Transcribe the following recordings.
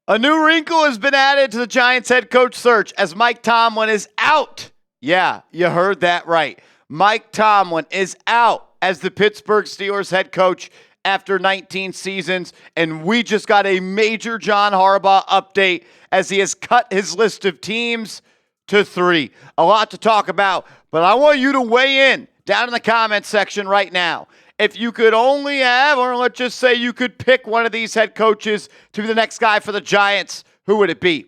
A new wrinkle has been added to the Giants head coach search as Mike Tomlin is out. Yeah, you heard that right. Mike Tomlin is out as the Pittsburgh Steelers head coach after 19 seasons, and we just got a major John Harbaugh update as he has cut his list of teams to 3. A lot to talk about, but I want you to weigh in down in the comments section right now. If you could only have, or let's just say you could pick one of these head coaches to be the next guy for the Giants, who would it be?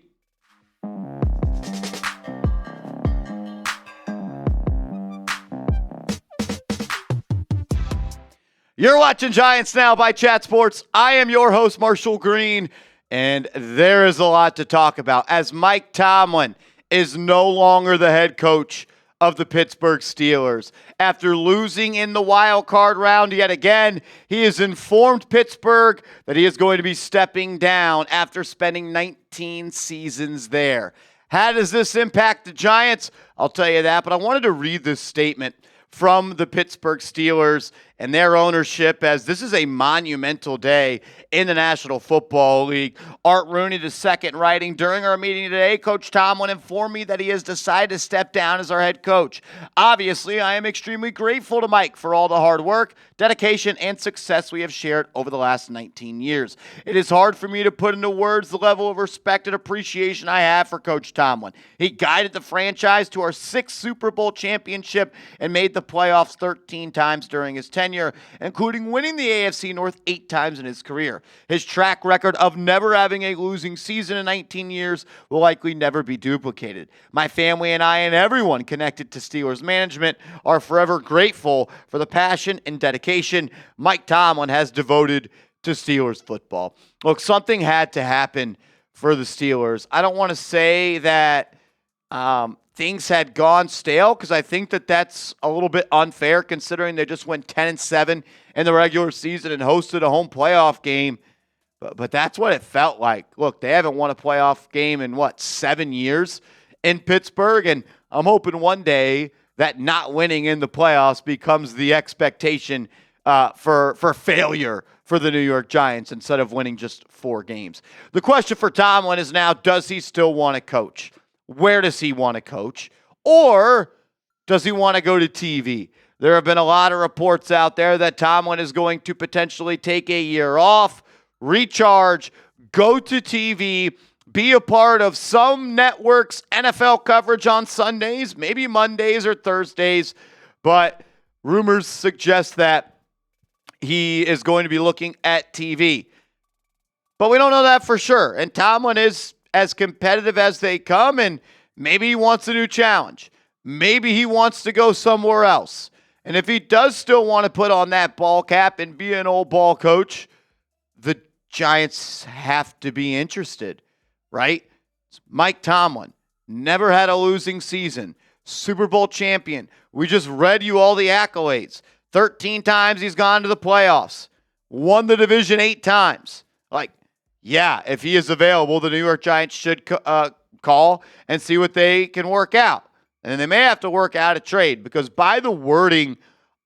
You're watching Giants Now by Chat Sports. I am your host, Marshall Green, and there is a lot to talk about as Mike Tomlin is no longer the head coach of the Pittsburgh Steelers. After losing in the wild card round yet again, he has informed Pittsburgh that he is going to be stepping down after spending 19 seasons there. How does this impact the Giants? I'll tell you that, but I wanted to read this statement from the Pittsburgh Steelers and their ownership, as this is a monumental day in the National Football League. Art Rooney II writing, during our meeting today, Coach Tomlin informed me that he has decided to step down as our head coach. Obviously, I am extremely grateful to Mike for all the hard work, dedication, and success we have shared over the last 19 years. It is hard for me to put into words the level of respect and appreciation I have for Coach Tomlin. He guided the franchise to our 6th Super Bowl championship and made the playoffs 13 times during his tenure, including winning the AFC North 8 times in his career. His track record of never having a losing season in 19 years will likely never be duplicated. My family and I and everyone connected to Steelers management are forever grateful for the passion and dedication Mike Tomlin has devoted to Steelers football. Look, something had to happen for the Steelers. I don't want to say that things had gone stale, because I think that that's a little bit unfair considering they just went 10-7 in the regular season and hosted a home playoff game. But that's what it felt like. Look, they haven't won a playoff game in, 7 years in Pittsburgh, and I'm hoping one day that not winning in the playoffs becomes the expectation for failure for the New York Giants instead of winning just 4 games. The question for Tomlin is now, does he still want to coach? Where does he want to coach? Or does he want to go to TV? There have been a lot of reports out there that Tomlin is going to potentially take a year off, recharge, go to TV, be a part of some networks' NFL coverage on Sundays, maybe Mondays or Thursdays. But rumors suggest that he is going to be looking at TV. But we don't know that for sure. And Tomlin is as competitive as they come, and maybe he wants a new challenge. Maybe he wants to go somewhere else. And if he does still want to put on that ball cap and be an old ball coach, the Giants have to be interested, right? Mike Tomlin never had a losing season. Super Bowl champion. We just read you all the accolades. 13 times he's gone to the playoffs. Won the division 8 times. Yeah, if he is available, the New York Giants should call and see what they can work out. And they may have to work out a trade, because by the wording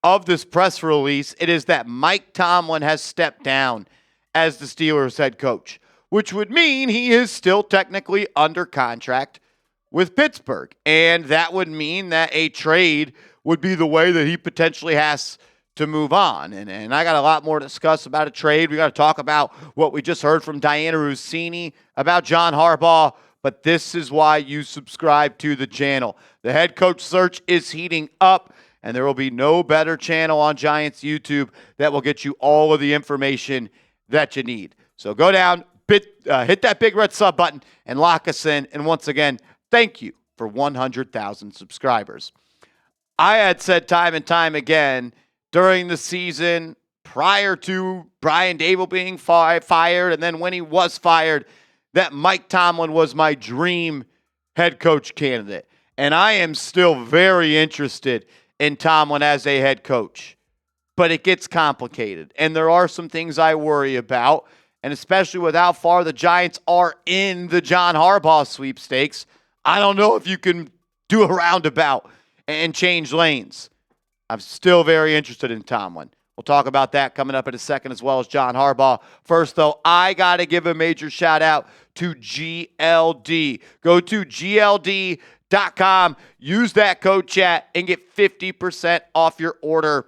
of this press release, it is that Mike Tomlin has stepped down as the Steelers head coach, which would mean he is still technically under contract with Pittsburgh. And that would mean that a trade would be the way that he potentially has to move on. And I got a lot more to discuss about a trade. We got to talk about what we just heard from Diana Rossini about John Harbaugh, but this is why you subscribe to the channel. The head coach search is heating up, and there will be no better channel on Giants YouTube that will get you all of the information that you need. So go down, hit that big red sub button, and lock us in. And once again, thank you for 100,000 subscribers. I had said time and time again during the season, prior to Brian Dable being fired, and then when he was fired, that Mike Tomlin was my dream head coach candidate. And I am still very interested in Tomlin as a head coach. But it gets complicated. And there are some things I worry about, and especially with how far the Giants are in the John Harbaugh sweepstakes, I don't know if you can do a roundabout and change lanes. I'm still very interested in Tomlin. We'll talk about that coming up in a second, as well as John Harbaugh. First, though, I got to give a major shout out to GLD. Go to GLD.com, use that code chat, and get 50% off your order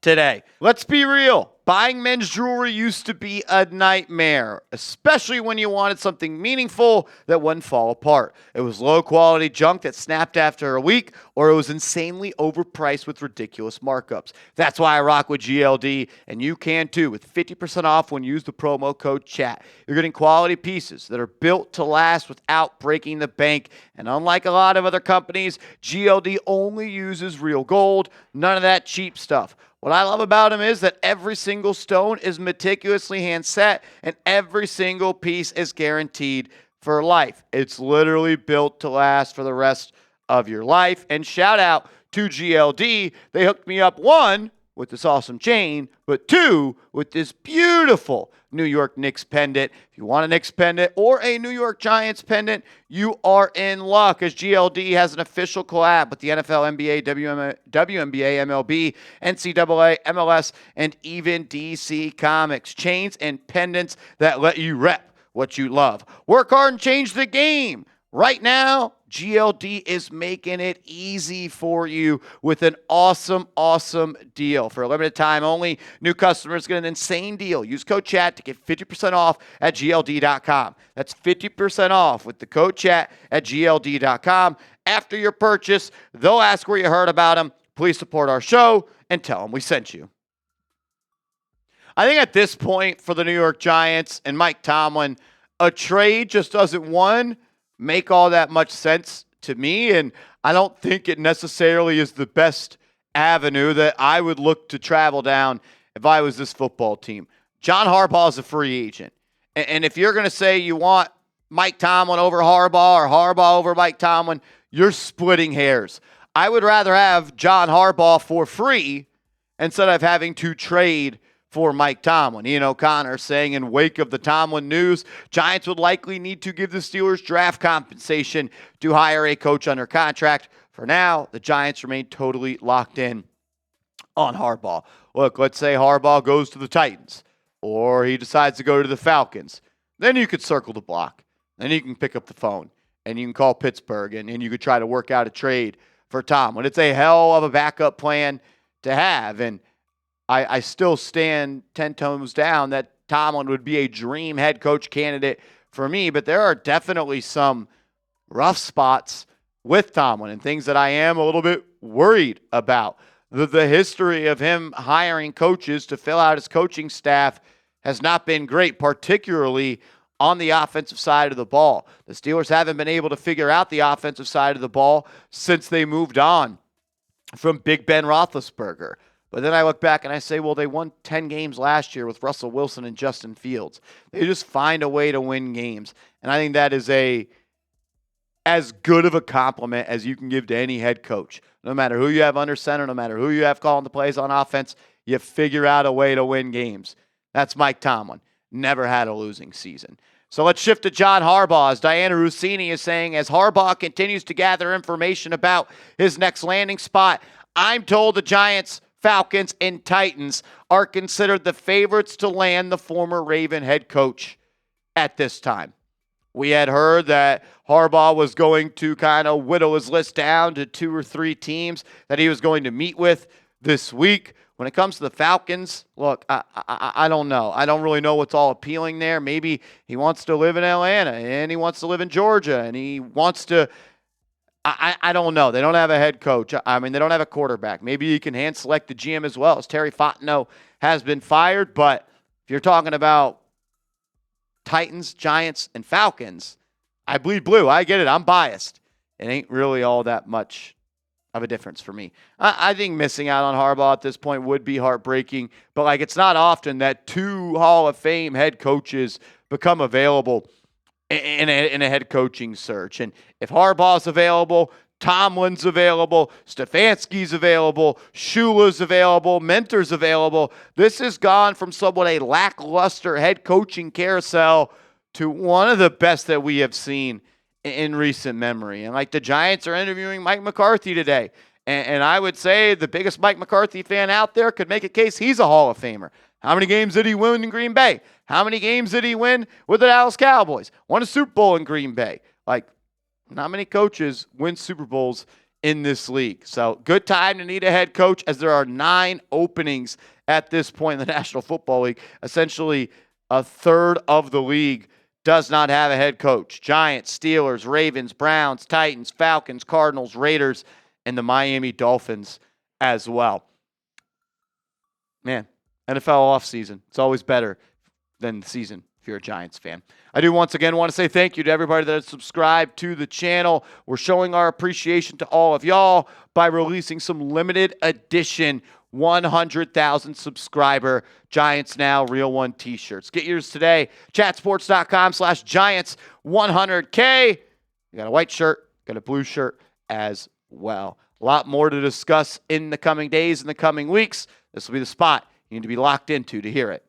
today. Let's be real. Buying men's jewelry used to be a nightmare, especially when you wanted something meaningful that wouldn't fall apart. It was low-quality junk that snapped after a week, or it was insanely overpriced with ridiculous markups. That's why I rock with GLD, and you can too, with 50% off when you use the promo code CHAT. You're getting quality pieces that are built to last without breaking the bank, and unlike a lot of other companies, GLD only uses real gold, none of that cheap stuff. What I love about them is that every single stone is meticulously hand set and every single piece is guaranteed for life. It's literally built to last for the rest of your life. And shout out to GLD. They hooked me up, one, with this awesome chain, but two, with this beautiful New York Knicks pendant. If you want a Knicks pendant or a New York Giants pendant, you are in luck, as GLD has an official collab with the NFL, NBA, WNBA, MLB, NCAA, MLS, and even DC Comics. Chains and pendants that let you rep what you love. Work hard and change the game. Right now, GLD is making it easy for you with an awesome, awesome deal. For a limited time only, new customers get an insane deal. Use code CHAT to get 50% off at GLD.com. That's 50% off with the code CHAT at GLD.com. After your purchase, they'll ask where you heard about them. Please support our show and tell them we sent you. I think at this point for the New York Giants and Mike Tomlin, a trade just doesn't, make all that much sense to me, and I don't think it necessarily is the best avenue that I would look to travel down if I was this football team. John Harbaugh is a free agent, and if you're going to say you want Mike Tomlin over Harbaugh or Harbaugh over Mike Tomlin, you're splitting hairs. I would rather have John Harbaugh for free instead of having to trade for Mike Tomlin. Ian O'Connor saying in wake of the Tomlin news, Giants would likely need to give the Steelers draft compensation to hire a coach under contract. For now, the Giants remain totally locked in on Harbaugh. Look, let's say Harbaugh goes to the Titans or he decides to go to the Falcons. Then you could circle the block. Then you can pick up the phone and you can call Pittsburgh and you could try to work out a trade for Tomlin. It's a hell of a backup plan to have, and I still stand 10 toes down that Tomlin would be a dream head coach candidate for me, but there are definitely some rough spots with Tomlin and things that I am a little bit worried about. The history of him hiring coaches to fill out his coaching staff has not been great, particularly on the offensive side of the ball. The Steelers haven't been able to figure out the offensive side of the ball since they moved on from Big Ben Roethlisberger. But then I look back and I say, well, they won 10 games last year with Russell Wilson and Justin Fields. They just find a way to win games. And I think that is as good of a compliment as you can give to any head coach. No matter who you have under center, no matter who you have calling the plays on offense, you figure out a way to win games. That's Mike Tomlin. Never had a losing season. So let's shift to John Harbaugh. As Diana Rossini is saying, as Harbaugh continues to gather information about his next landing spot, I'm told the Giants, Falcons, and Titans are considered the favorites to land the former Raven head coach at this time. We had heard that Harbaugh was going to kind of whittle his list down to 2 or 3 teams that he was going to meet with this week. When it comes to the Falcons, look, I don't know. I don't really know what's all appealing there. Maybe he wants to live in Atlanta and he wants to live in Georgia and he wants to I don't know. They don't have a head coach. I mean, they don't have a quarterback. Maybe you can hand select the GM as well, as Terry Fontenot has been fired. But if you're talking about Titans, Giants, and Falcons, I bleed blue. I get it. I'm biased. It ain't really all that much of a difference for me. I think missing out on Harbaugh at this point would be heartbreaking. But, like, it's not often that 2 Hall of Fame head coaches become available in a head coaching search. And if Harbaugh's available, Tomlin's available, Stefanski's available, Shula's available, Mentor's available, this has gone from somewhat a lackluster head coaching carousel to one of the best that we have seen in recent memory. And like the Giants are interviewing Mike McCarthy today. And I would say the biggest Mike McCarthy fan out there could make a case he's a Hall of Famer. How many games did he win in Green Bay? How many games did he win with the Dallas Cowboys? Won a Super Bowl in Green Bay. Like, not many coaches win Super Bowls in this league. So good time to need a head coach, as there are 9 openings at this point in the National Football League. Essentially, a third of the league does not have a head coach. Giants, Steelers, Ravens, Browns, Titans, Falcons, Cardinals, Raiders, and the Miami Dolphins as well. Man, NFL offseason. It's always better than the season if you're a Giants fan. I do once again want to say thank you to everybody that has subscribed to the channel. We're showing our appreciation to all of y'all by releasing some limited edition 100,000 subscriber Giants Now Real One t-shirts. Get yours today. chatsports.com/Giants100K. You got a white shirt, got a blue shirt as well. A lot more to discuss in the coming days, in the coming weeks. This will be the spot you need to be locked into to hear it.